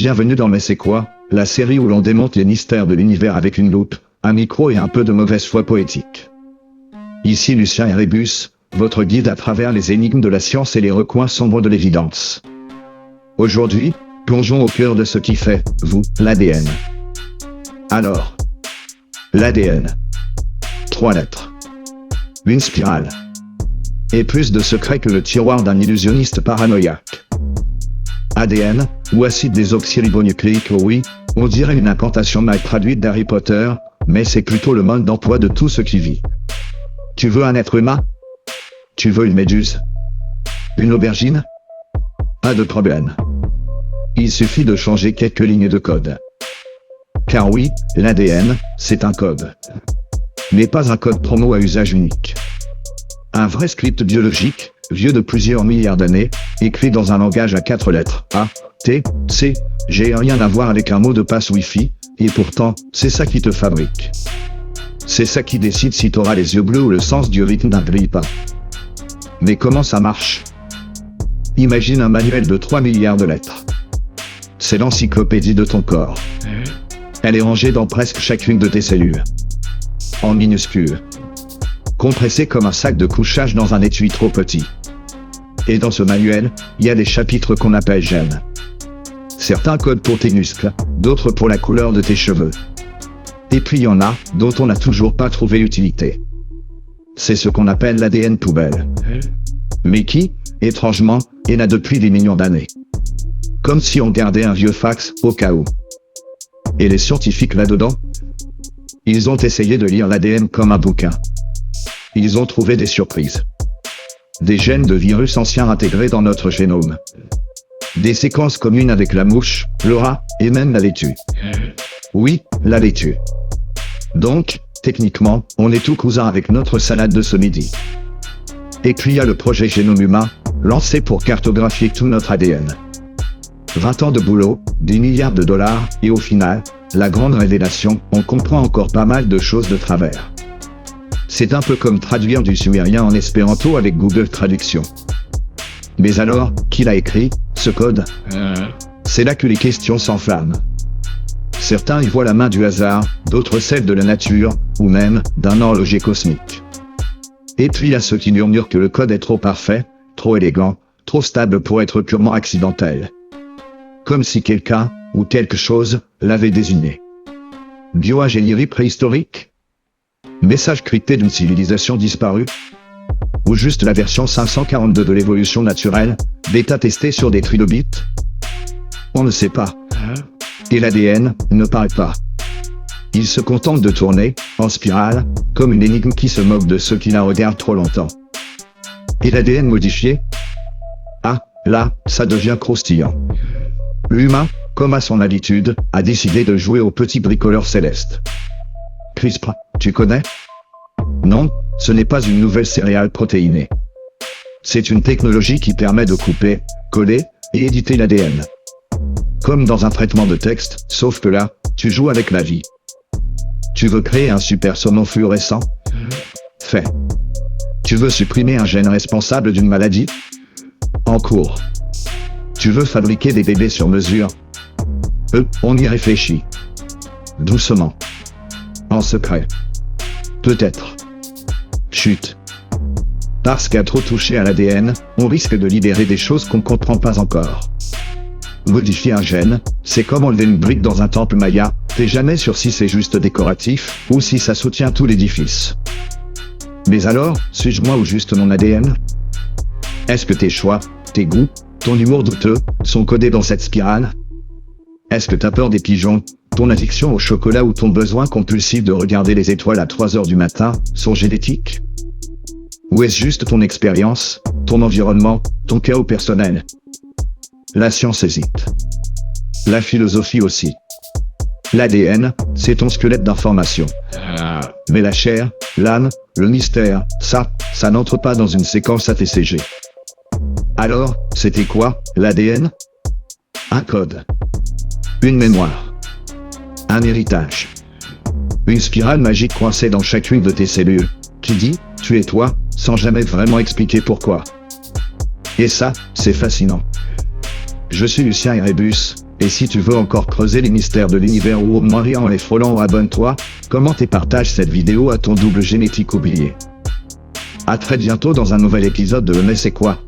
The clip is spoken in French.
Bienvenue dans Mais c'est quoi, la série où l'on démonte les mystères de l'univers avec une loupe, un micro et un peu de mauvaise foi poétique. Ici Lucien Erebus, votre guide à travers les énigmes de la science et les recoins sombres de l'évidence. Aujourd'hui, plongeons au cœur de ce qui fait, vous, l'ADN. Alors, l'ADN. 3 lettres. Une spirale. Et plus de secrets que le tiroir d'un illusionniste paranoïaque. ADN, ou acide désoxyribonucléique, oui, on dirait une incantation mal traduite d'Harry Potter, mais c'est plutôt le mode d'emploi de tout ce qui vit. Tu veux un être humain? Tu veux une méduse? Une aubergine? Pas de problème. Il suffit de changer quelques lignes de code. Car oui, l'ADN, c'est un code. Mais pas un code promo à usage unique. Un vrai script biologique, vieux de plusieurs milliards d'années, écrit dans un langage à 4 lettres, A, T, C, G, rien à voir avec un mot de passe Wi-Fi, et pourtant, c'est ça qui te fabrique. C'est ça qui décide si t'auras les yeux bleus ou le sens du rythme d'un grille-pain. Mais comment ça marche? Imagine un manuel de 3 milliards de lettres. C'est l'encyclopédie de ton corps. Elle est rangée dans presque chacune de tes cellules. En minuscules. Compressée comme un sac de couchage dans un étui trop petit. Et dans ce manuel, il y a des chapitres qu'on appelle gènes. Certains codent pour tes muscles, d'autres pour la couleur de tes cheveux. Et puis il y en a, dont on n'a toujours pas trouvé l'utilité. C'est ce qu'on appelle l'ADN poubelle. Mais qui, étrangement, est là depuis des millions d'années. Comme si on gardait un vieux fax, au cas où. Et les scientifiques là-dedans? Ils ont essayé de lire l'ADN comme un bouquin. Ils ont trouvé des surprises. Des gènes de virus anciens intégrés dans notre génome. Des séquences communes avec la mouche, le rat, et même la laitue. Oui, la laitue. Donc, techniquement, on est tout cousin avec notre salade de ce midi. Et puis il y a le projet Génome Humain, lancé pour cartographier tout notre ADN. 20 ans de boulot, des milliards de dollars, et au final, la grande révélation, on comprend encore pas mal de choses de travers. C'est un peu comme traduire du sumérien en espéranto avec Google Traduction. Mais alors, qui l'a écrit, ce code? C'est là que les questions s'enflamment. Certains y voient la main du hasard, d'autres celle de la nature, ou même, d'un horloger cosmique. Et puis il y a ceux qui murmurent que le code est trop parfait, trop élégant, trop stable pour être purement accidentel. Comme si quelqu'un, ou quelque chose, l'avait désigné. Bioingénierie préhistorique? Message crypté d'une civilisation disparue? Ou juste la version 542 de l'évolution naturelle, bêta testée sur des trilobites? On ne sait pas. Et l'ADN ne parle pas. Il se contente de tourner, en spirale, comme une énigme qui se moque de ceux qui la regardent trop longtemps. Et l'ADN modifié? Ah, là, ça devient croustillant. L'humain, comme à son habitude, a décidé de jouer au petit bricoleur céleste. CRISPR, tu connais? Non, ce n'est pas une nouvelle céréale protéinée. C'est une technologie qui permet de couper, coller, et éditer l'ADN. Comme dans un traitement de texte, sauf que là, tu joues avec la vie. Tu veux créer un super saumon fluorescent? Fait. Tu veux supprimer un gène responsable d'une maladie? En cours. Tu veux fabriquer des bébés sur mesure? On y réfléchit. Doucement. En secret. Peut-être. Chut. Parce qu'à trop toucher à l'ADN, on risque de libérer des choses qu'on ne comprend pas encore. Modifier un gène, c'est comme enlever une brique dans un temple maya, t'es jamais sûr si c'est juste décoratif, ou si ça soutient tout l'édifice. Mais alors, suis-je moi ou juste mon ADN? Est-ce que tes choix, tes goûts, ton humour douteux, sont codés dans cette spirale? Est-ce que t'as peur des pigeons, ton addiction au chocolat ou ton besoin compulsif de regarder les étoiles à 3 heures du matin, sont génétiques? Ou est-ce juste ton expérience, ton environnement, ton chaos personnel? La science hésite. La philosophie aussi. L'ADN, c'est ton squelette d'information. Mais la chair, l'âme, le mystère, ça n'entre pas dans une séquence ATCG. Alors, c'était quoi, l'ADN? Un code. Une mémoire. Un héritage. Une spirale magique coincée dans chacune de tes cellules, qui dit, tu es toi, sans jamais vraiment expliquer pourquoi. Et ça, c'est fascinant. Je suis Lucien Erebus, Et si tu veux encore creuser les mystères de l'univers ou au moins rire en les frôlant, abonne-toi, commente et partage cette vidéo à ton double génétique oublié. A très bientôt dans un nouvel épisode de Mais c'est quoi ?